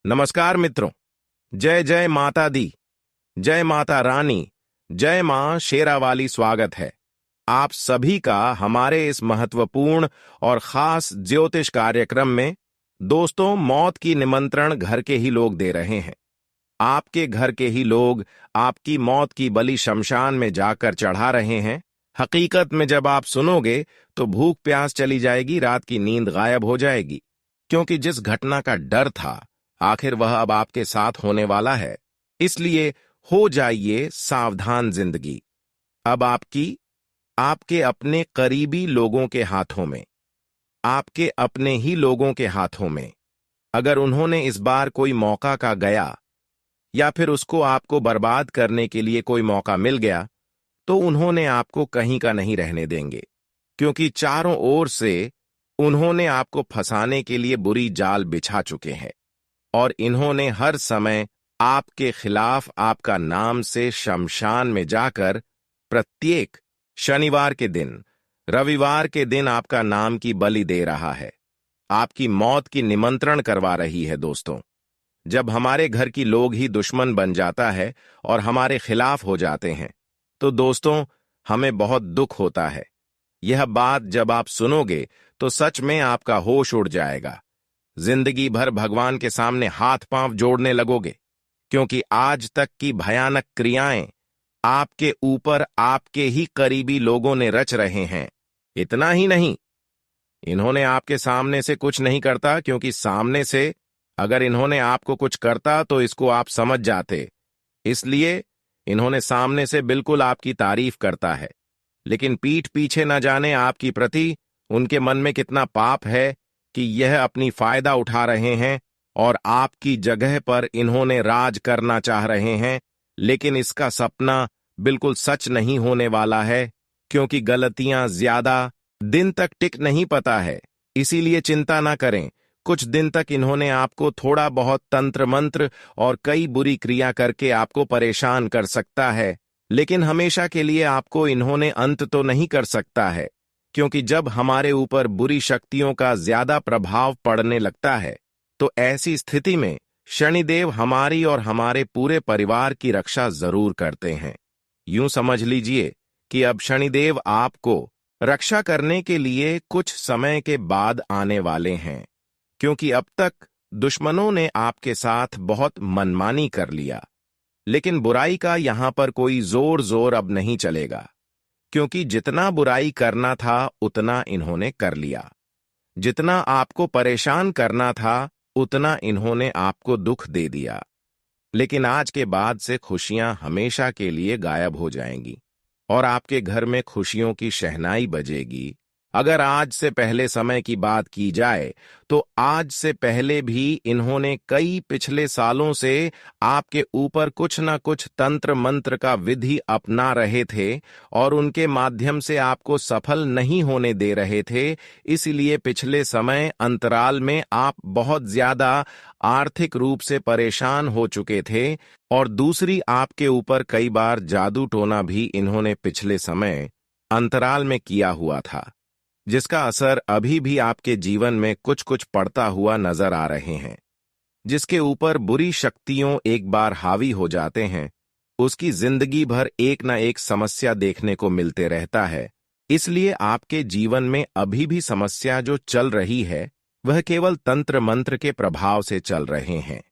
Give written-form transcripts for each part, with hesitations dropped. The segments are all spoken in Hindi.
नमस्कार मित्रों। जय जय माता दी, जय माता रानी, जय मां शेरावाली। स्वागत है आप सभी का हमारे इस महत्वपूर्ण और खास ज्योतिष कार्यक्रम में। दोस्तों, मौत की निमंत्रण घर के ही लोग दे रहे हैं। आपके घर के ही लोग आपकी मौत की बलि शमशान में जाकर चढ़ा रहे हैं। हकीकत में जब आप सुनोगे तो भूख प्यास चली जाएगी, रात की नींद गायब हो जाएगी, क्योंकि जिस घटना का डर था आखिर वह अब आपके साथ होने वाला है। इसलिए हो जाइए सावधान। जिंदगी अब आपके अपने करीबी लोगों के हाथों में, आपके अपने ही लोगों के हाथों में। अगर उन्होंने इस बार कोई मौका का गया या फिर उसको आपको बर्बाद करने के लिए कोई मौका मिल गया तो उन्होंने आपको कहीं का नहीं रहने देंगे, क्योंकि चारों ओर से उन्होंने आपको फंसाने के लिए बुरी जाल बिछा चुके हैं और इन्होंने हर समय आपके खिलाफ आपका नाम से शमशान में जाकर प्रत्येक शनिवार के दिन, रविवार के दिन आपका नाम की बलि दे रहा है, आपकी मौत की निमंत्रण करवा रही है। दोस्तों, जब हमारे घर की लोग ही दुश्मन बन जाता है और हमारे खिलाफ हो जाते हैं तो दोस्तों हमें बहुत दुख होता है। यह बात जब आप सुनोगे तो सच में आपका होश उड़ जाएगा। जिंदगी भर भगवान के सामने हाथ पांव जोड़ने लगोगे, क्योंकि आज तक की भयानक क्रियाएं आपके ऊपर आपके ही करीबी लोगों ने रच रहे हैं। इतना ही नहीं, इन्होंने आपके सामने से कुछ नहीं करता, क्योंकि सामने से अगर इन्होंने आपको कुछ करता तो इसको आप समझ जाते। इसलिए इन्होंने सामने से बिल्कुल आपकी तारीफ करता है, लेकिन पीठ पीछे न जाने आपकी प्रति उनके मन में कितना पाप है कि यह अपनी फायदा उठा रहे हैं और आपकी जगह पर इन्होंने राज करना चाह रहे हैं। लेकिन इसका सपना बिल्कुल सच नहीं होने वाला है, क्योंकि गलतियां ज्यादा दिन तक टिक नहीं पाता है। इसीलिए चिंता ना करें। कुछ दिन तक इन्होंने आपको थोड़ा बहुत तंत्र मंत्र और कई बुरी क्रिया करके आपको परेशान कर सकता है, लेकिन हमेशा के लिए आपको इन्होंने अंत तो नहीं कर सकता है, क्योंकि जब हमारे ऊपर बुरी शक्तियों का ज्यादा प्रभाव पड़ने लगता है तो ऐसी स्थिति में शनिदेव हमारी और हमारे पूरे परिवार की रक्षा जरूर करते हैं। यूं समझ लीजिए कि अब शनिदेव आपको रक्षा करने के लिए कुछ समय के बाद आने वाले हैं, क्योंकि अब तक दुश्मनों ने आपके साथ बहुत मनमानी कर लिया। लेकिन बुराई का यहां पर कोई जोर अब नहीं चलेगा, क्योंकि जितना बुराई करना था उतना इन्होंने कर लिया। जितना आपको परेशान करना था उतना इन्होंने आपको दुख दे दिया। लेकिन आज के बाद से खुशियां हमेशा के लिए गायब हो जाएंगी और आपके घर में खुशियों की शहनाई बजेगी। अगर आज से पहले समय की बात की जाए तो आज से पहले भी इन्होंने कई पिछले सालों से आपके ऊपर कुछ न कुछ तंत्र मंत्र का विधि अपना रहे थे और उनके माध्यम से आपको सफल नहीं होने दे रहे थे। इसलिए पिछले समय अंतराल में आप बहुत ज्यादा आर्थिक रूप से परेशान हो चुके थे और दूसरी आपके ऊपर कई बार जादू टोना भी इन्होंने पिछले समय अंतराल में किया हुआ था, जिसका असर अभी भी आपके जीवन में कुछ कुछ पड़ता हुआ नजर आ रहे हैं। जिसके ऊपर बुरी शक्तियों एक बार हावी हो जाते हैं उसकी जिंदगी भर एक न एक समस्या देखने को मिलते रहता है। इसलिए आपके जीवन में अभी भी समस्या जो चल रही है वह केवल तंत्र मंत्र के प्रभाव से चल रहे हैं।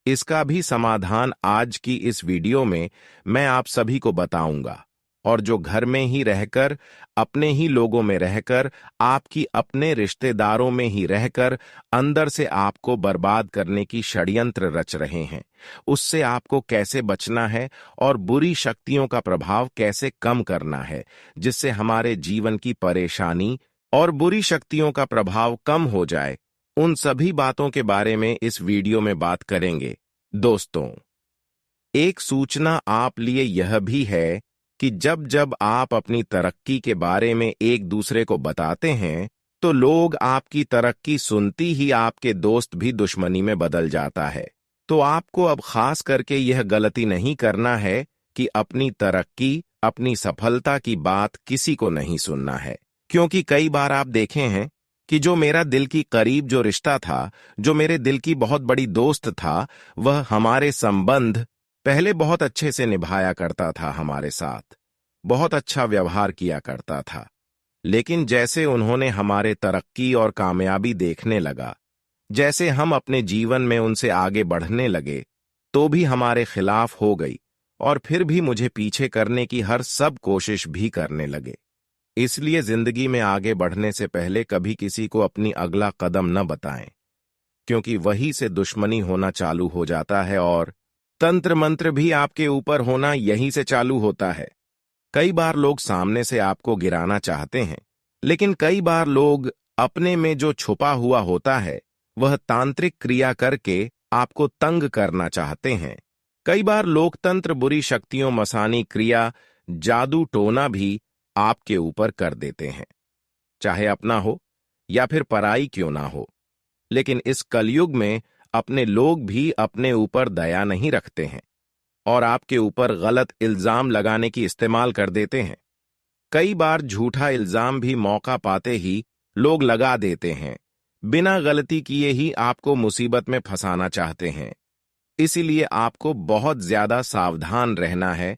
इसका भी समाधान आज की इस वीडियो में मैं आप सभी को बताऊंगा, और जो घर में ही रहकर, अपने ही लोगों में रहकर, आपकी अपने रिश्तेदारों में ही रहकर अंदर से आपको बर्बाद करने की षड्यंत्र रच रहे हैं, उससे आपको कैसे बचना है और बुरी शक्तियों का प्रभाव कैसे कम करना है, जिससे हमारे जीवन की परेशानी और बुरी शक्तियों का प्रभाव कम हो जाए। उन सभी बातों के बारे में इस वीडियो में बात करेंगे। दोस्तों, एक सूचना आप लिए यह भी है कि जब जब आप अपनी तरक्की के बारे में एक दूसरे को बताते हैं तो लोग आपकी तरक्की सुनती ही आपके दोस्त भी दुश्मनी में बदल जाता है। तो आपको अब खास करके यह गलती नहीं करना है कि अपनी तरक्की, अपनी सफलता की बात किसी को नहीं सुनना है, क्योंकि कई बार आप देखे हैं कि जो मेरा दिल की करीब जो रिश्ता था, जो मेरे दिल की बहुत बड़ी दोस्त था, वह हमारे संबंध पहले बहुत अच्छे से निभाया करता था, हमारे साथ बहुत अच्छा व्यवहार किया करता था। लेकिन जैसे उन्होंने हमारे तरक्की और कामयाबी देखने लगा, जैसे हम अपने जीवन में उनसे आगे बढ़ने लगे, तो भी हमारे खिलाफ हो गई और फिर भी मुझे पीछे करने की हर सब कोशिश भी करने लगे। इसलिए जिंदगी में आगे बढ़ने से पहले कभी किसी को अपनी अगला कदम न बताएं, क्योंकि वही से दुश्मनी होना चालू हो जाता है और तंत्र मंत्र भी आपके ऊपर होना यहीं से चालू होता है। कई बार लोग सामने से आपको गिराना चाहते हैं, लेकिन कई बार लोग अपने में जो छुपा हुआ होता है वह तांत्रिक क्रिया करके आपको तंग करना चाहते हैं। कई बार लोकतंत्र बुरी शक्तियों मसानी क्रिया जादू टोना भी आपके ऊपर कर देते हैं, चाहे अपना हो या फिर पराई क्यों ना हो। लेकिन इस कलयुग में अपने लोग भी अपने ऊपर दया नहीं रखते हैं और आपके ऊपर गलत इल्जाम लगाने की इस्तेमाल कर देते हैं। कई बार झूठा इल्जाम भी मौका पाते ही लोग लगा देते हैं, बिना गलती किए ही आपको मुसीबत में फंसाना चाहते हैं। इसीलिए आपको बहुत ज्यादा सावधान रहना है,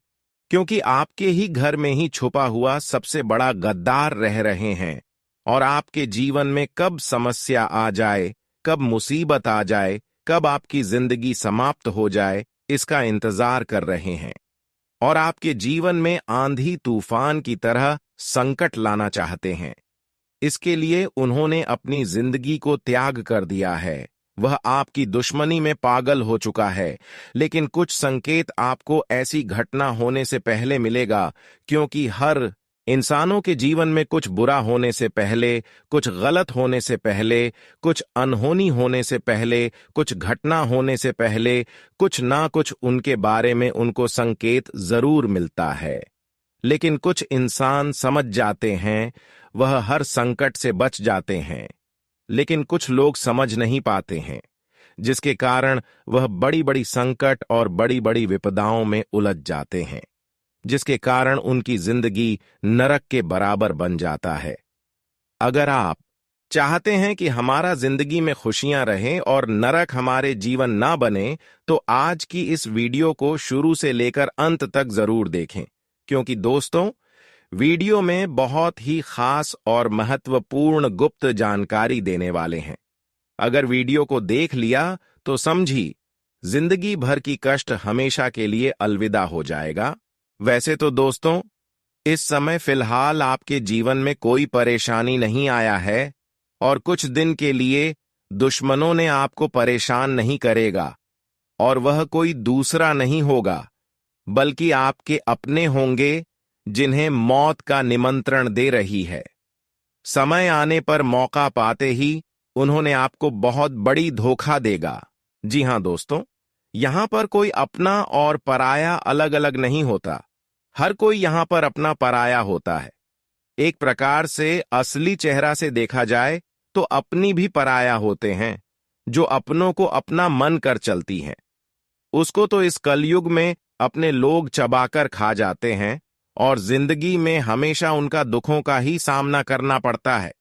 क्योंकि आपके ही घर में ही छुपा हुआ सबसे बड़ा गद्दार रह रहे हैं और आपके जीवन में कब समस्या आ जाए, कब मुसीबत आ जाए, कब आपकी जिंदगी समाप्त हो जाए, इसका इंतजार कर रहे हैं और आपके जीवन में आंधी तूफान की तरह संकट लाना चाहते हैं। इसके लिए उन्होंने अपनी जिंदगी को त्याग कर दिया है। वह आपकी दुश्मनी में पागल हो चुका है। लेकिन कुछ संकेत आपको ऐसी घटना होने से पहले मिलेगा, क्योंकि हर इंसानों के जीवन में कुछ बुरा होने से पहले, कुछ गलत होने से पहले, कुछ अनहोनी होने से पहले, कुछ घटना होने से पहले, कुछ ना कुछ उनके बारे में उनको संकेत जरूर मिलता है। लेकिन कुछ इंसान समझ जाते हैं, वह हर संकट से बच जाते हैं। लेकिन कुछ लोग समझ नहीं पाते हैं, जिसके कारण वह बड़ी बड़ी संकट और बड़ी बड़ी विपदाओं में उलझ जाते हैं, जिसके कारण उनकी जिंदगी नरक के बराबर बन जाता है। अगर आप चाहते हैं कि हमारा जिंदगी में खुशियां रहें और नरक हमारे जीवन ना बने, तो आज की इस वीडियो को शुरू से लेकर अंत तक जरूर देखें, क्योंकि दोस्तों, वीडियो में बहुत ही खास और महत्वपूर्ण गुप्त जानकारी देने वाले हैं। अगर वीडियो को देख लिया तो समझी जिंदगी भर की कष्ट हमेशा के लिए अलविदा हो जाएगा। वैसे तो दोस्तों, इस समय फिलहाल आपके जीवन में कोई परेशानी नहीं आया है और कुछ दिन के लिए दुश्मनों ने आपको परेशान नहीं करेगा, और वह कोई दूसरा नहीं होगा बल्कि आपके अपने होंगे, जिन्हें मौत का निमंत्रण दे रही है। समय आने पर मौका पाते ही उन्होंने आपको बहुत बड़ी धोखा देगा। जी हां दोस्तों, यहां पर कोई अपना और पराया अलग अलग नहीं होता। हर कोई यहां पर अपना पराया होता है। एक प्रकार से असली चेहरा से देखा जाए तो अपनी भी पराया होते हैं, जो अपनों को अपना मन कर चलती हैं। उसको तो इस कलयुग में अपने लोग चबाकर खा जाते हैं और जिंदगी में हमेशा उनका दुखों का ही सामना करना पड़ता है।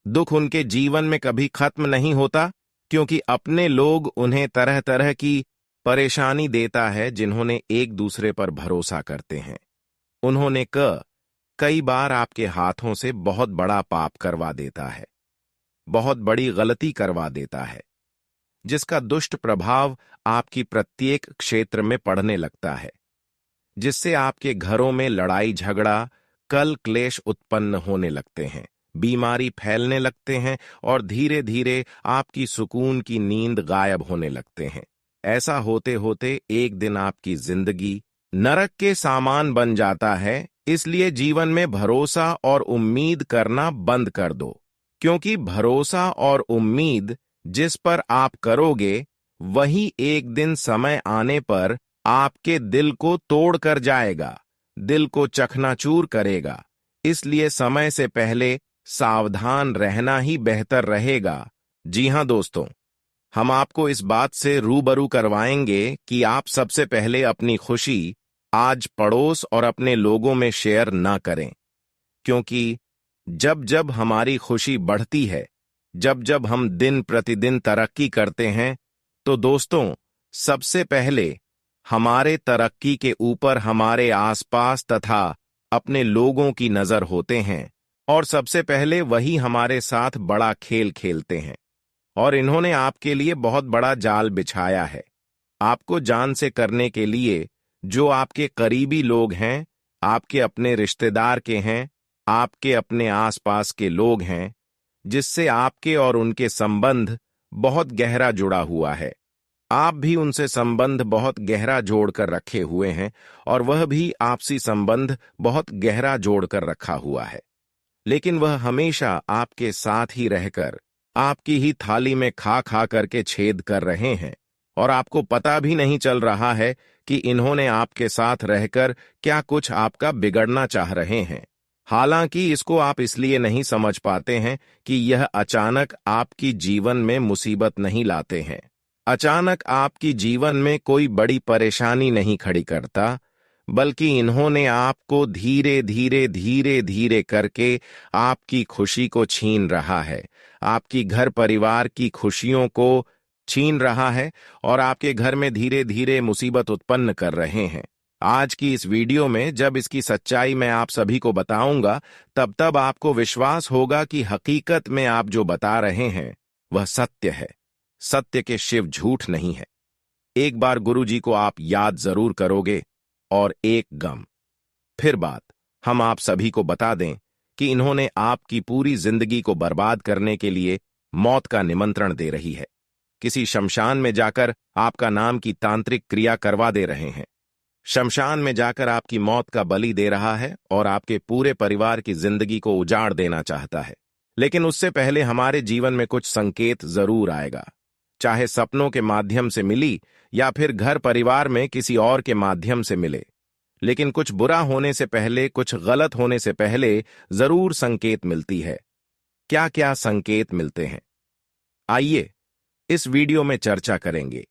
दुख उनके जीवन में कभी खत्म नहीं होता, क्योंकि अपने लोग उन्हें तरह तरह की परेशानी देता है, जिन्होंने एक दूसरे पर भरोसा करते हैं। उन्होंने कई बार आपके हाथों से बहुत बड़ा पाप करवा देता है, बहुत बड़ी गलती करवा देता है, जिसका दुष्ट प्रभाव आपकी प्रत्येक क्षेत्र में पड़ने लगता है, जिससे आपके घरों में लड़ाई झगड़ा, कल क्लेश उत्पन्न होने लगते हैं, बीमारी फैलने लगते हैं और धीरे धीरे आपकी सुकून की नींद गायब होने लगते हैं। ऐसा होते होते एक दिन आपकी जिंदगी नरक के सामान बन जाता है। इसलिए जीवन में भरोसा और उम्मीद करना बंद कर दो, क्योंकि भरोसा और उम्मीद जिस पर आप करोगे, वही एक दिन समय आने पर आपके दिल को तोड़ कर जाएगा, दिल को चकनाचूर करेगा। इसलिए समय से पहले सावधान रहना ही बेहतर रहेगा। जी हां दोस्तों, हम आपको इस बात से रूबरू करवाएंगे कि आप सबसे पहले अपनी खुशी आज पड़ोस और अपने लोगों में शेयर ना करें, क्योंकि जब जब हमारी खुशी बढ़ती है, जब जब हम दिन प्रतिदिन तरक्की करते हैं तो दोस्तों, सबसे पहले हमारे तरक्की के ऊपर हमारे आसपास तथा अपने लोगों की नजर होते हैं और सबसे पहले वही हमारे साथ बड़ा खेल खेलते हैं और इन्होंने आपके लिए बहुत बड़ा जाल बिछाया है। आपको जान से करने के लिए जो आपके करीबी लोग हैं, आपके अपने रिश्तेदार के हैं, आपके अपने आसपास के लोग हैं, जिससे आपके और उनके संबंध बहुत गहरा जुड़ा हुआ है। आप भी उनसे संबंध बहुत गहरा जोड़कर रखे हुए हैं और वह भी आपसी संबंध बहुत गहरा जोड़कर रखा हुआ है। लेकिन वह हमेशा आपके साथ ही रहकर आपकी ही थाली में खा खा करके छेद कर रहे हैं और आपको पता भी नहीं चल रहा है कि इन्होंने आपके साथ रहकर क्या कुछ आपका बिगड़ना चाह रहे हैं। हालांकि इसको आप इसलिए नहीं समझ पाते हैं कि यह अचानक आपकी जीवन में मुसीबत नहीं लाते हैं, अचानक आपकी जीवन में कोई बड़ी परेशानी नहीं खड़ी करता, बल्कि इन्होंने आपको धीरे धीरे धीरे धीरे करके आपकी खुशी को छीन रहा है, आपकी घर परिवार की खुशियों को छीन रहा है और आपके घर में धीरे धीरे मुसीबत उत्पन्न कर रहे हैं। आज की इस वीडियो में जब इसकी सच्चाई मैं आप सभी को बताऊंगा, तब तब आपको विश्वास होगा कि हकीकत में आप जो बता रहे हैं वह सत्य है। सत्य के शिव झूठ नहीं है। एक बार गुरुजी को आप याद जरूर करोगे और एक गम। फिर बात हम आप सभी को बता दें कि इन्होंने आपकी पूरी जिंदगी को बर्बाद करने के लिए मौत का निमंत्रण दे रही है। किसी शमशान में जाकर आपका नाम की तांत्रिक क्रिया करवा दे रहे हैं। शमशान में जाकर आपकी मौत का बलि दे रहा है और आपके पूरे परिवार की जिंदगी को उजाड़ देना चाहता है। लेकिन उससे पहले हमारे जीवन में कुछ संकेत जरूर आएगा, चाहे सपनों के माध्यम से मिली या फिर घर परिवार में किसी और के माध्यम से मिले। लेकिन कुछ बुरा होने से पहले, कुछ गलत होने से पहले जरूर संकेत मिलती है। क्या क्या संकेत मिलते हैं, आइए इस वीडियो में चर्चा करेंगे।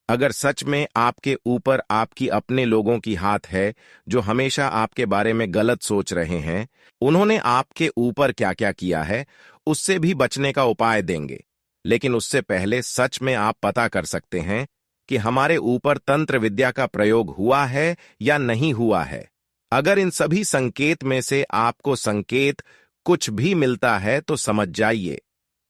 अगर सच में आपके ऊपर आपकी अपने लोगों की हाथ है जो हमेशा आपके बारे में गलत सोच रहे हैं, उन्होंने आपके ऊपर क्या क्या किया है, उससे भी बचने का उपाय देंगे। लेकिन उससे पहले सच में आप पता कर सकते हैं कि हमारे ऊपर तंत्र विद्या का प्रयोग हुआ है या नहीं हुआ है। अगर इन सभी संकेत में से आपको संकेत कुछ भी मिलता है तो समझ जाइए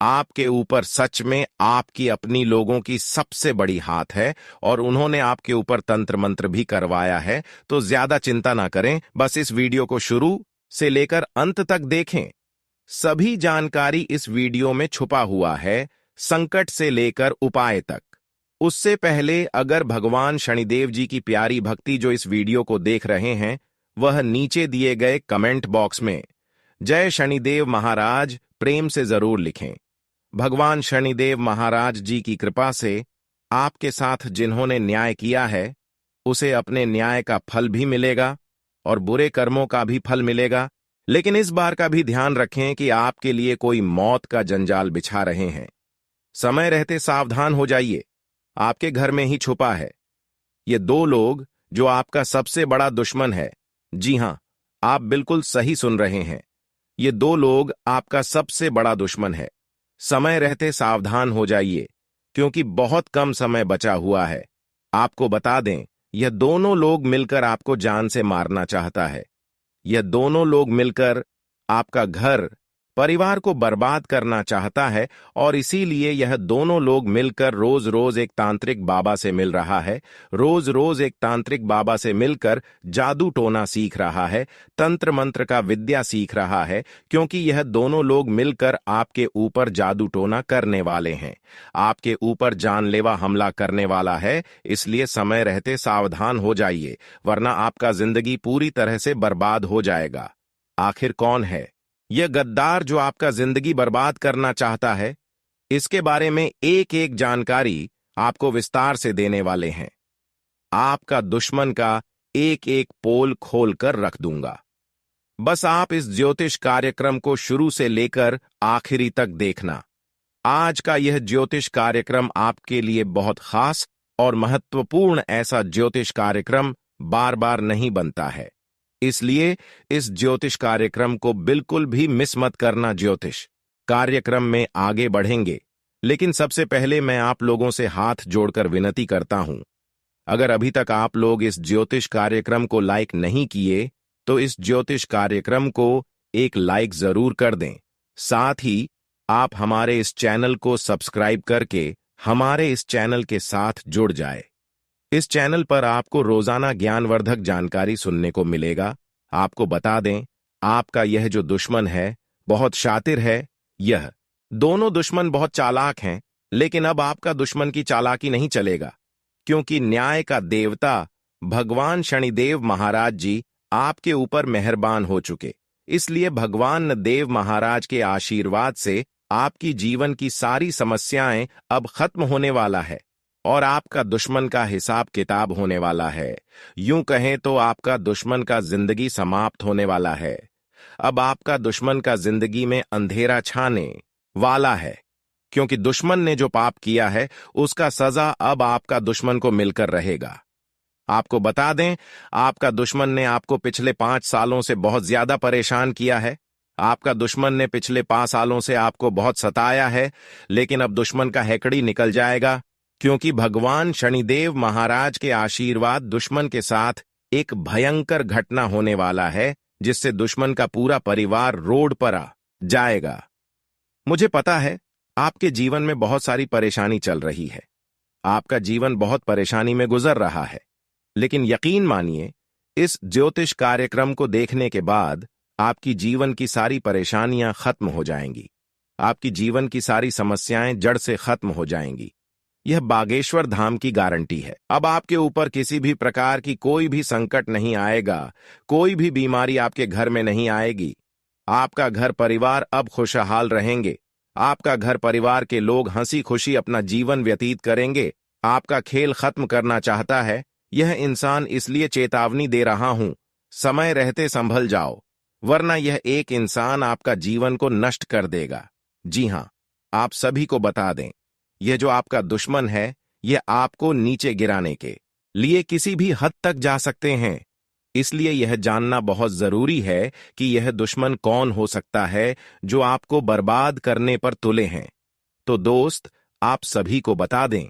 आपके ऊपर सच में आपकी अपनी लोगों की सबसे बड़ी हाथ है और उन्होंने आपके ऊपर तंत्र मंत्र भी करवाया है। तो ज्यादा चिंता ना करें, बस इस वीडियो को शुरू से लेकर अंत तक देखें। सभी जानकारी इस वीडियो में छुपा हुआ है, संकट से लेकर उपाय तक। उससे पहले अगर भगवान शनिदेव जी की प्यारी भक्ति जो इस वीडियो को देख रहे हैं, वह नीचे दिए गए कमेंट बॉक्स में जय शनिदेव महाराज प्रेम से जरूर लिखें। भगवान शनिदेव महाराज जी की कृपा से आपके साथ जिन्होंने न्याय किया है उसे अपने न्याय का फल भी मिलेगा और बुरे कर्मों का भी फल मिलेगा। लेकिन इस बार का भी ध्यान रखें कि आपके लिए कोई मौत का जंजाल बिछा रहे हैं। समय रहते सावधान हो जाइए, आपके घर में ही छुपा है। ये दो लोग जो आपका सबसे बड़ा दुश्मन है, जी हां, आप बिल्कुल सही सुन रहे हैं, ये दो लोग आपका सबसे बड़ा दुश्मन है। समय रहते सावधान हो जाइए क्योंकि बहुत कम समय बचा हुआ है। आपको बता दें, यह दोनों लोग मिलकर आपको जान से मारना चाहता है। यह दोनों लोग मिलकर आपका घर परिवार को बर्बाद करना चाहता है और इसीलिए यह दोनों लोग मिलकर रोज रोज एक तांत्रिक बाबा से मिल रहा है, रोज रोज एक तांत्रिक बाबा से मिलकर जादू टोना सीख रहा है, तंत्र मंत्र का विद्या सीख रहा है, क्योंकि यह दोनों लोग मिलकर आपके ऊपर जादू टोना करने वाले हैं, आपके ऊपर जानलेवा हमला करने वाला है। इसलिए समय रहते सावधान हो जाइए, वरना आपका जिंदगी पूरी तरह से बर्बाद हो जाएगा। आखिर कौन है यह गद्दार जो आपका जिंदगी बर्बाद करना चाहता है? इसके बारे में एक एक जानकारी आपको विस्तार से देने वाले हैं। आपका दुश्मन का एक एक पोल खोल कर रख दूंगा। बस आप इस ज्योतिष कार्यक्रम को शुरू से लेकर आखिरी तक देखना। आज का यह ज्योतिष कार्यक्रम आपके लिए बहुत खास और महत्वपूर्ण ऐसा ज्योतिष कार्यक्रम बार बार नहीं बनता है, इसलिए इस ज्योतिष कार्यक्रम को बिल्कुल भी मिस मत करना। ज्योतिष कार्यक्रम में आगे बढ़ेंगे, लेकिन सबसे पहले मैं आप लोगों से हाथ जोड़कर विनती करता हूं। अगर अभी तक आप लोग इस ज्योतिष कार्यक्रम को लाइक नहीं किए, तो इस ज्योतिष कार्यक्रम को एक लाइक जरूर कर दें। साथ ही आप हमारे इस चैनल को सब्सक्राइब करके हमारे इस चैनल के साथ जुड़ जाए। इस चैनल पर आपको रोजाना ज्ञानवर्धक जानकारी सुनने को मिलेगा। आपको बता दें, आपका यह जो दुश्मन है बहुत शातिर है। यह दोनों दुश्मन बहुत चालाक हैं, लेकिन अब आपका दुश्मन की चालाकी नहीं चलेगा, क्योंकि न्याय का देवता भगवान शनिदेव महाराज जी आपके ऊपर मेहरबान हो चुके। इसलिए भगवान देव महाराज के आशीर्वाद से आपकी जीवन की सारी समस्याएं अब खत्म होने वाला है और आपका दुश्मन का हिसाब किताब होने वाला है। यूं कहें तो आपका दुश्मन का जिंदगी समाप्त होने वाला है। अब आपका दुश्मन का जिंदगी में अंधेरा छाने वाला है, क्योंकि दुश्मन ने जो पाप किया है उसका सजा अब आपका दुश्मन को मिलकर रहेगा। आपको बता दें, आपका दुश्मन ने आपको पिछले 5 सालों से बहुत ज्यादा परेशान किया है। आपका दुश्मन ने पिछले 5 सालों से आपको बहुत सताया है, लेकिन अब दुश्मन का हैकड़ी निकल जाएगा, क्योंकि भगवान शनिदेव महाराज के आशीर्वाद दुश्मन के साथ एक भयंकर घटना होने वाला है, जिससे दुश्मन का पूरा परिवार रोड पर आ जाएगा। मुझे पता है आपके जीवन में बहुत सारी परेशानी चल रही है। आपका जीवन बहुत परेशानी में गुजर रहा है, लेकिन यकीन मानिए, इस ज्योतिष कार्यक्रम को देखने के बाद आपकी जीवन की सारी परेशानियां खत्म हो जाएंगी। आपकी जीवन की सारी समस्याएं जड़ से खत्म हो जाएंगी। यह बागेश्वर धाम की गारंटी है। अब आपके ऊपर किसी भी प्रकार की कोई भी संकट नहीं आएगा, कोई भी बीमारी आपके घर में नहीं आएगी। आपका घर परिवार अब खुशहाल रहेंगे। आपका घर परिवार के लोग हंसी खुशी अपना जीवन व्यतीत करेंगे। आपका खेल खत्म करना चाहता है यह इंसान, इसलिए चेतावनी दे रहा हूं, समय रहते संभल जाओ, वरना यह एक इंसान आपका जीवन को नष्ट कर देगा। जी हां, आप सभी को बता दें, यह जो आपका दुश्मन है, यह आपको नीचे गिराने के लिए किसी भी हद तक जा सकते हैं। इसलिए यह जानना बहुत जरूरी है कि यह दुश्मन कौन हो सकता है जो आपको बर्बाद करने पर तुले हैं। तो दोस्त, आप सभी को बता दें,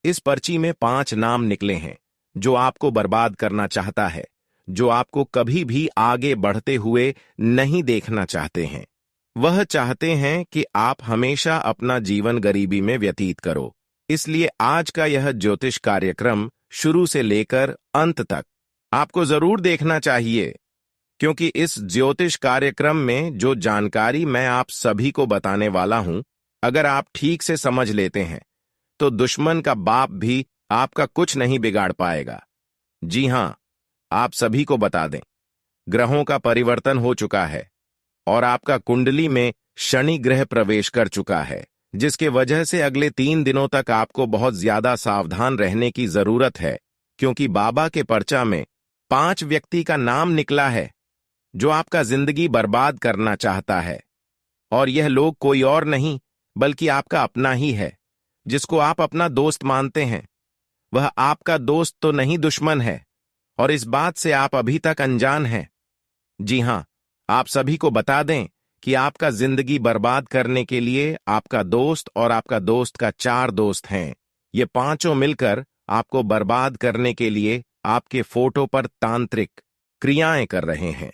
इस पर्ची में 5 नाम निकले हैं जो आपको बर्बाद करना चाहता है, जो आपको कभी भी आगे बढ़ते हुए नहीं देखना चाहते हैं। वह चाहते हैं कि आप हमेशा अपना जीवन गरीबी में व्यतीत करो। इसलिए आज का यह ज्योतिष कार्यक्रम शुरू से लेकर अंत तक आपको जरूर देखना चाहिए, क्योंकि इस ज्योतिष कार्यक्रम में जो जानकारी मैं आप सभी को बताने वाला हूं, अगर आप ठीक से समझ लेते हैं तो दुश्मन का बाप भी आपका कुछ नहीं बिगाड़ पाएगा। जी हां, आप सभी को बता दें, ग्रहों का परिवर्तन हो चुका है और आपका कुंडली में शनि ग्रह प्रवेश कर चुका है, जिसके वजह से अगले 3 दिनों तक आपको बहुत ज्यादा सावधान रहने की जरूरत है, क्योंकि बाबा के पर्चा में 5 व्यक्ति का नाम निकला है जो आपका जिंदगी बर्बाद करना चाहता है। और यह लोग कोई और नहीं बल्कि आपका अपना ही है, जिसको आप अपना दोस्त मानते हैं। वह आपका दोस्त तो नहीं, दुश्मन है, और इस बात से आप अभी तक अनजान हैं। जी हां, आप सभी को बता दें कि आपका जिंदगी बर्बाद करने के लिए आपका दोस्त और आपका दोस्त का 4 दोस्त हैं। ये पांचों मिलकर आपको बर्बाद करने के लिए आपके फोटो पर तांत्रिक क्रियाएं कर रहे हैं।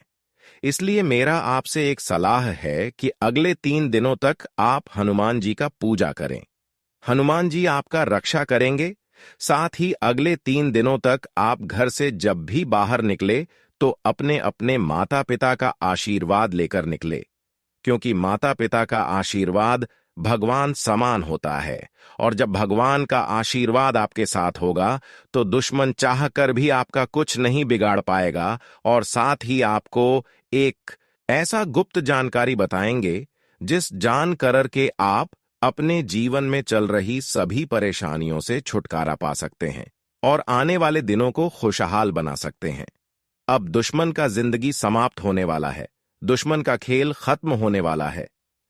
इसलिए मेरा आपसे एक सलाह है कि अगले 3 दिनों तक आप हनुमान जी का पूजा करें। हनुमान जी आपका रक्षा करेंगे। साथ ही अगले 3 दिनों तक आप घर से जब भी बाहर निकले तो अपने अपने माता पिता का आशीर्वाद लेकर निकले, क्योंकि माता पिता का आशीर्वाद भगवान समान होता है, और जब भगवान का आशीर्वाद आपके साथ होगा तो दुश्मन चाहकर भी आपका कुछ नहीं बिगाड़ पाएगा। और साथ ही आपको एक ऐसा गुप्त जानकारी बताएंगे जिस जानकर के आप अपने जीवन में चल रही सभी परेशानियों से छुटकारा पा सकते हैं और आने वाले दिनों को खुशहाल बना सकते हैं। अब दुश्मन का जिंदगी समाप्त होने वाला है, दुश्मन का खेल खत्म होने वाला है।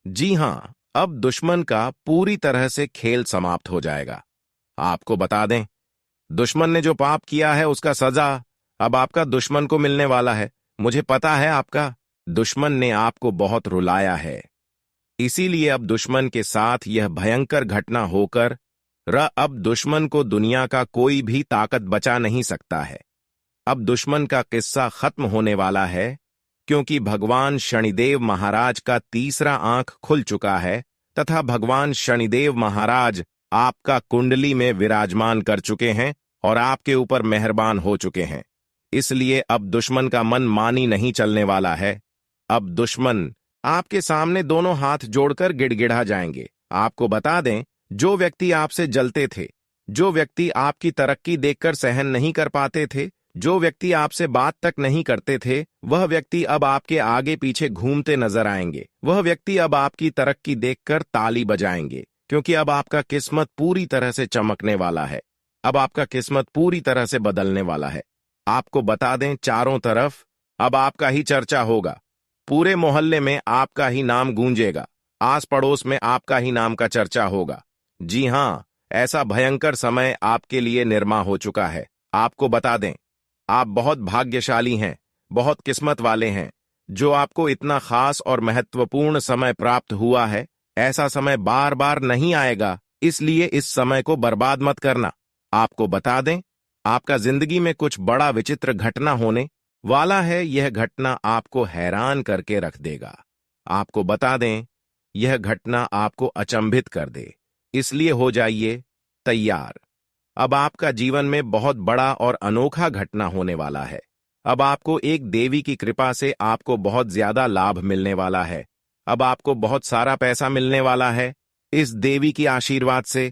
जी हां, अब दुश्मन का पूरी तरह से खेल समाप्त हो जाएगा। आपको बता दें, दुश्मन ने जो पाप किया है उसका सजा अब आपका दुश्मन को मिलने वाला है। मुझे पता है आपका दुश्मन ने आपको बहुत रुलाया है, इसीलिए अब दुश्मन के साथ यह भयंकर घटना होकर अब दुश्मन को दुनिया का कोई भी ताकत बचा नहीं सकता है। अब दुश्मन का किस्सा खत्म होने वाला है, क्योंकि भगवान शनिदेव महाराज का तीसरा आंख खुल चुका है तथा भगवान शनिदेव महाराज आपका कुंडली में विराजमान कर चुके हैं और आपके ऊपर मेहरबान हो चुके हैं। इसलिए अब दुश्मन का मन मानी नहीं चलने वाला है। अब दुश्मन आपके सामने दोनों हाथ जोड़कर गिड़गिड़ा जाएंगे। आपको बता दें, जो व्यक्ति आपसे जलते थे, जो व्यक्ति आपकी तरक्की देखकर सहन नहीं कर पाते थे, जो व्यक्ति आपसे बात तक नहीं करते थे, वह व्यक्ति अब आपके आगे पीछे घूमते नजर आएंगे। वह व्यक्ति अब आपकी तरक्की देखकर ताली बजाएंगे, क्योंकि अब आपका किस्मत पूरी तरह से चमकने वाला है। अब आपका किस्मत पूरी तरह से बदलने वाला है। आपको बता दें, चारों तरफ अब आपका ही चर्चा होगा। पूरे मोहल्ले में आपका ही नाम गूंजेगा। आस पड़ोस में आपका ही नाम का चर्चा होगा। जी हां, ऐसा भयंकर समय आपके लिए निर्माण हो चुका है। आपको बता दें, आप बहुत भाग्यशाली हैं, बहुत किस्मत वाले हैं, जो आपको इतना खास और महत्वपूर्ण समय प्राप्त हुआ है। ऐसा समय बार बार नहीं आएगा, इसलिए इस समय को बर्बाद मत करना। आपको बता दें, आपका जिंदगी में कुछ बड़ा विचित्र घटना होने वाला है। यह घटना आपको हैरान करके रख देगा। आपको बता दें, यह घटना आपको अचंभित कर दे, इसलिए हो जाइए तैयार। अब आपका जीवन में बहुत बड़ा और अनोखा घटना होने वाला है। अब आपको एक देवी की कृपा से आपको बहुत ज्यादा लाभ मिलने वाला है। अब आपको बहुत सारा पैसा मिलने वाला है इस देवी की आशीर्वाद से।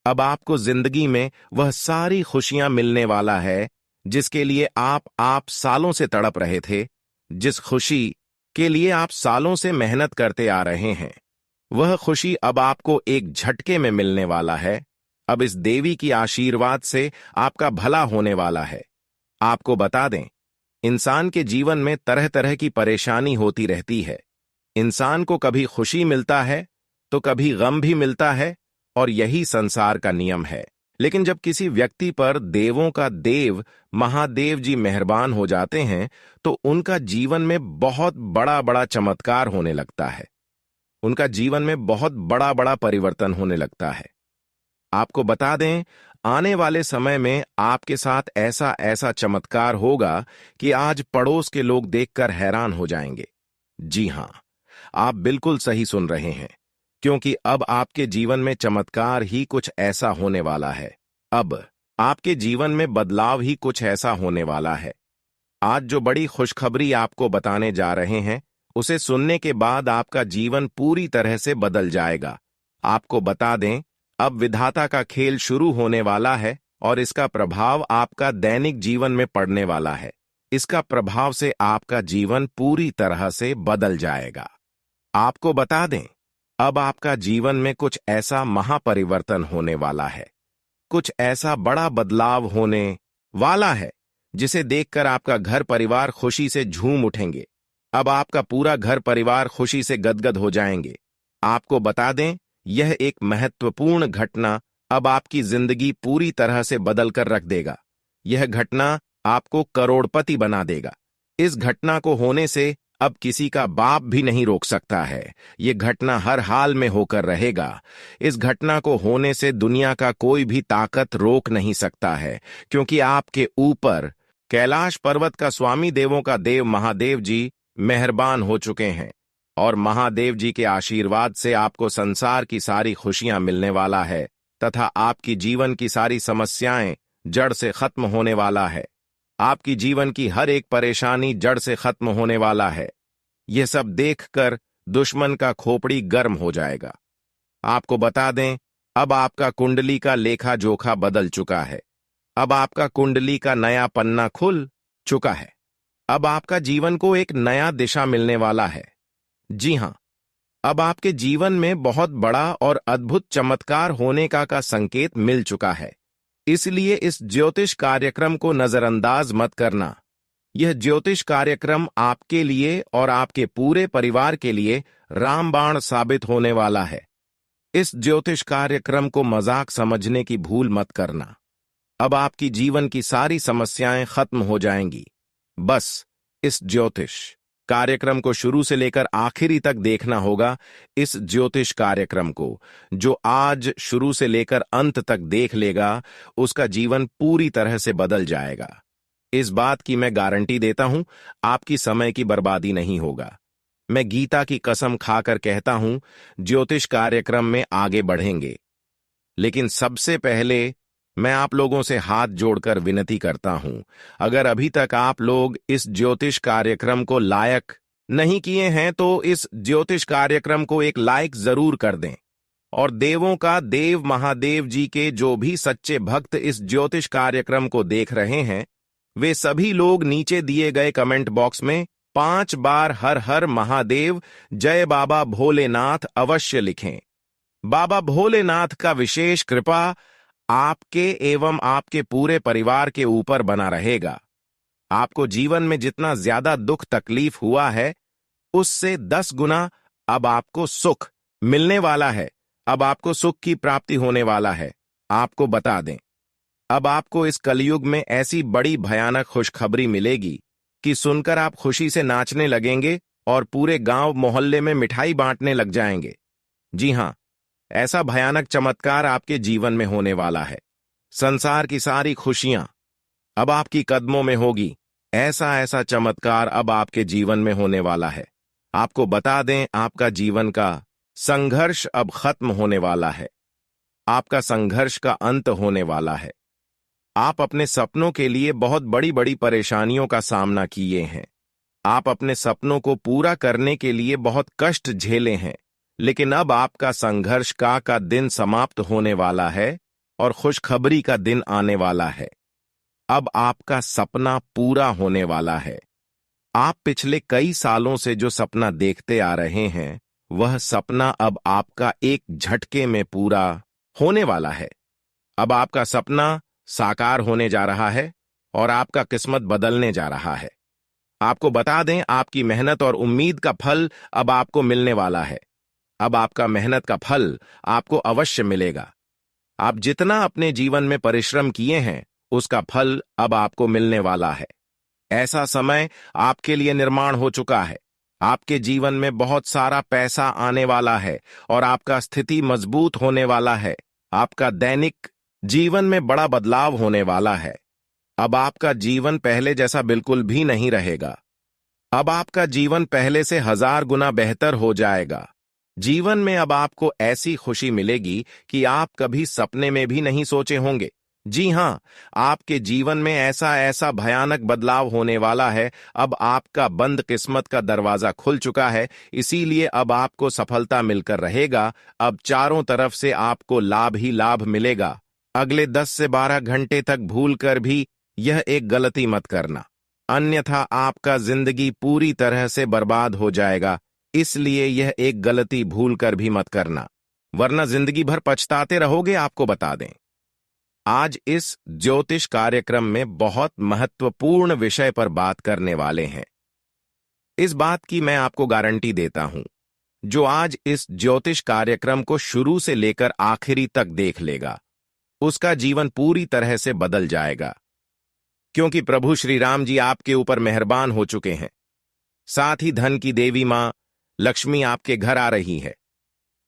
अब आपको जिंदगी में वह सारी खुशियां मिलने वाला है जिसके लिए आप सालों से तड़प रहे थे, जिस खुशी के लिए आप सालों से मेहनत करते आ रहे हैं। वह खुशी अब आपको एक झटके में मिलने वाला है। अब इस देवी की आशीर्वाद से आपका भला होने वाला है। आपको बता दें, इंसान के जीवन में तरह तरह की परेशानी होती रहती है। इंसान को कभी खुशी मिलता है तो कभी गम भी मिलता है, और यही संसार का नियम है। लेकिन जब किसी व्यक्ति पर देवों का देव महादेव जी मेहरबान हो जाते हैं तो उनका जीवन में बहुत बड़ा बड़ा चमत्कार होने लगता है। उनका जीवन में बहुत बड़ा बड़ा परिवर्तन होने लगता है। आपको बता दें, आने वाले समय में आपके साथ ऐसा ऐसा चमत्कार होगा कि आज पड़ोस के लोग देखकर हैरान हो जाएंगे। जी हां, आप बिल्कुल सही सुन रहे हैं, क्योंकि अब आपके जीवन में चमत्कार ही कुछ ऐसा होने वाला है। अब आपके जीवन में बदलाव ही कुछ ऐसा होने वाला है। आज जो बड़ी खुशखबरी आपको बताने जा रहे हैं, उसे सुनने के बाद आपका जीवन पूरी तरह से बदल जाएगा। आपको बता दें, अब विधाता का खेल शुरू होने वाला है और इसका प्रभाव आपका दैनिक जीवन में पड़ने वाला है। इसका प्रभाव से आपका जीवन पूरी तरह से बदल जाएगा। आपको बता दें, अब आपका जीवन में कुछ ऐसा महापरिवर्तन होने वाला है, कुछ ऐसा बड़ा बदलाव होने वाला है जिसे देखकर आपका घर परिवार खुशी से झूम उठेंगे। अब आपका पूरा घर परिवार खुशी से गदगद हो जाएंगे। आपको बता दें, यह एक महत्वपूर्ण घटना अब आपकी जिंदगी पूरी तरह से बदल कर रख देगा। यह घटना आपको करोड़पति बना देगा। इस घटना को होने से अब किसी का बाप भी नहीं रोक सकता है। यह घटना हर हाल में होकर रहेगा। इस घटना को होने से दुनिया का कोई भी ताकत रोक नहीं सकता है, क्योंकि आपके ऊपर कैलाश पर्वत का स्वामी देवों का देव महादेव जी मेहरबान हो चुके हैं, और महादेव जी के आशीर्वाद से आपको संसार की सारी खुशियां मिलने वाला है तथा आपकी जीवन की सारी समस्याएं जड़ से खत्म होने वाला है। आपकी जीवन की हर एक परेशानी जड़ से खत्म होने वाला है। यह सब देखकर दुश्मन का खोपड़ी गर्म हो जाएगा। आपको बता दें, अब आपका कुंडली का लेखा जोखा बदल चुका है। अब आपका कुंडली का नया पन्ना खुल चुका है। अब आपका जीवन को एक नया दिशा मिलने वाला है। जी हां, अब आपके जीवन में बहुत बड़ा और अद्भुत चमत्कार होने का संकेत मिल चुका है। इसलिए इस ज्योतिष कार्यक्रम को नजरअंदाज मत करना। यह ज्योतिष कार्यक्रम आपके लिए और आपके पूरे परिवार के लिए रामबाण साबित होने वाला है। इस ज्योतिष कार्यक्रम को मजाक समझने की भूल मत करना। अब आपकी जीवन की सारी समस्याएं खत्म हो जाएंगी, बस इस ज्योतिष कार्यक्रम को शुरू से लेकर आखिरी तक देखना होगा। इस ज्योतिष कार्यक्रम को जो आज शुरू से लेकर अंत तक देख लेगा, उसका जीवन पूरी तरह से बदल जाएगा। इस बात की मैं गारंटी देता हूं, आपकी समय की बर्बादी नहीं होगा। मैं गीता की कसम खाकर कहता हूं, ज्योतिष कार्यक्रम में आगे बढ़ेंगे। लेकिन सबसे पहले मैं आप लोगों से हाथ जोड़कर विनती करता हूं, अगर अभी तक आप लोग इस ज्योतिष कार्यक्रम को लायक नहीं किए हैं तो इस ज्योतिष कार्यक्रम को एक लाइक जरूर कर दें। और देवों का देव महादेव जी के जो भी सच्चे भक्त इस ज्योतिष कार्यक्रम को देख रहे हैं, वे सभी लोग नीचे दिए गए कमेंट बॉक्स में 5 बार हर हर महादेव जय बाबा भोलेनाथ अवश्य लिखें। बाबा भोलेनाथ का विशेष कृपा आपके एवं आपके पूरे परिवार के ऊपर बना रहेगा। आपको जीवन में जितना ज्यादा दुख तकलीफ हुआ है, उससे 10 गुना अब आपको सुख मिलने वाला है। अब आपको सुख की प्राप्ति होने वाला है। आपको बता दें, अब आपको इस कलयुग में ऐसी बड़ी भयानक खुशखबरी मिलेगी कि सुनकर आप खुशी से नाचने लगेंगे और पूरे गांव मोहल्ले में मिठाई बांटने लग जाएंगे। जी हां, ऐसा भयानक चमत्कार आपके जीवन में होने वाला है। संसार की सारी खुशियां अब आपकी कदमों में होगी। ऐसा ऐसा चमत्कार अब आपके जीवन में होने वाला है। आपको बता दें, आपका जीवन का संघर्ष अब खत्म होने वाला है। आपका संघर्ष का अंत होने वाला है। आप अपने सपनों के लिए बहुत बड़ी बड़ी परेशानियों का सामना किए हैं। आप अपने सपनों को पूरा करने के लिए बहुत कष्ट झेले हैं, लेकिन अब आपका संघर्ष का दिन समाप्त होने वाला है और खुशखबरी का दिन आने वाला है। अब आपका सपना पूरा होने वाला है। आप पिछले कई सालों से जो सपना देखते आ रहे हैं, वह सपना अब आपका एक झटके में पूरा होने वाला है। अब आपका सपना साकार होने जा रहा है और आपका किस्मत बदलने जा रहा है। आपको बता दें, आपकी मेहनत और उम्मीद का फल अब आपको मिलने वाला है। अब आपका मेहनत का फल आपको अवश्य मिलेगा। आप जितना अपने जीवन में परिश्रम किए हैं, उसका फल अब आपको मिलने वाला है। ऐसा समय आपके लिए निर्माण हो चुका है। आपके जीवन में बहुत सारा पैसा आने वाला है और आपका स्थिति मजबूत होने वाला है। आपका दैनिक जीवन में बड़ा बदलाव होने वाला है। अब आपका जीवन पहले जैसा बिल्कुल भी नहीं रहेगा। अब आपका जीवन पहले से 1000 गुना बेहतर हो जाएगा। जीवन में अब आपको ऐसी खुशी मिलेगी कि आप कभी सपने में भी नहीं सोचे होंगे। जी हां, आपके जीवन में ऐसा ऐसा भयानक बदलाव होने वाला है। अब आपका बंद किस्मत का दरवाजा खुल चुका है, इसीलिए अब आपको सफलता मिलकर रहेगा। अब चारों तरफ से आपको लाभ ही लाभ मिलेगा। अगले 10 से 12 घंटे तक भूलकर भी यह एक गलती मत करना, अन्यथा आपका जिंदगी पूरी तरह से बर्बाद हो जाएगा। इसलिए यह एक गलती भूलकर भी मत करना, वरना जिंदगी भर पछताते रहोगे। आपको बता दें, आज इस ज्योतिष कार्यक्रम में बहुत महत्वपूर्ण विषय पर बात करने वाले हैं। इस बात की मैं आपको गारंटी देता हूं, जो आज इस ज्योतिष कार्यक्रम को शुरू से लेकर आखिरी तक देख लेगा, उसका जीवन पूरी तरह से बदल जाएगा। क्योंकि प्रभु श्री राम जी आपके ऊपर मेहरबान हो चुके हैं। साथ ही धन की देवी मां लक्ष्मी आपके घर आ रही है।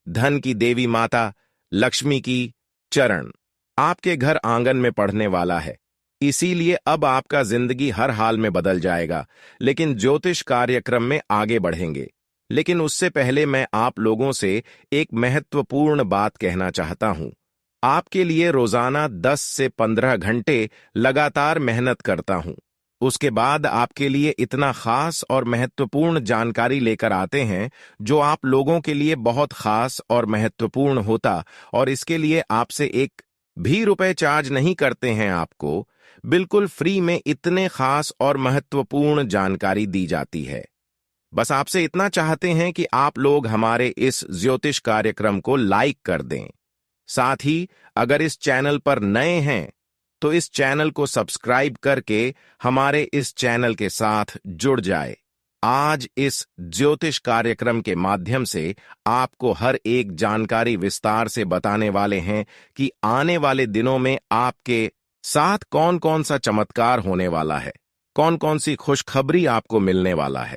धन की देवी माता लक्ष्मी की चरण आपके घर आंगन में पड़ने वाला है। इसीलिए अब आपका जिंदगी हर हाल में बदल जाएगा। लेकिन ज्योतिष कार्यक्रम में आगे बढ़ेंगे, लेकिन उससे पहले मैं आप लोगों से एक महत्वपूर्ण बात कहना चाहता हूं। आपके लिए रोजाना 10 से 15 घंटे लगातार मेहनत करता हूं। उसके बाद आपके लिए इतना खास और महत्वपूर्ण जानकारी लेकर आते हैं, जो आप लोगों के लिए बहुत खास और महत्वपूर्ण होता, और इसके लिए आपसे एक भी रुपए चार्ज नहीं करते हैं। आपको बिल्कुल फ्री में इतने खास और महत्वपूर्ण जानकारी दी जाती है। बस आपसे इतना चाहते हैं कि आप लोग हमारे इस ज्योतिष कार्यक्रम को लाइक कर दें। साथ ही अगर इस चैनल पर नए हैं तो इस चैनल को सब्सक्राइब करके हमारे इस चैनल के साथ जुड़ जाए। आज इस ज्योतिष कार्यक्रम के माध्यम से आपको हर एक जानकारी विस्तार से बताने वाले हैं कि आने वाले दिनों में आपके साथ कौन कौन सा चमत्कार होने वाला है, कौन कौन सी खुशखबरी आपको मिलने वाला है।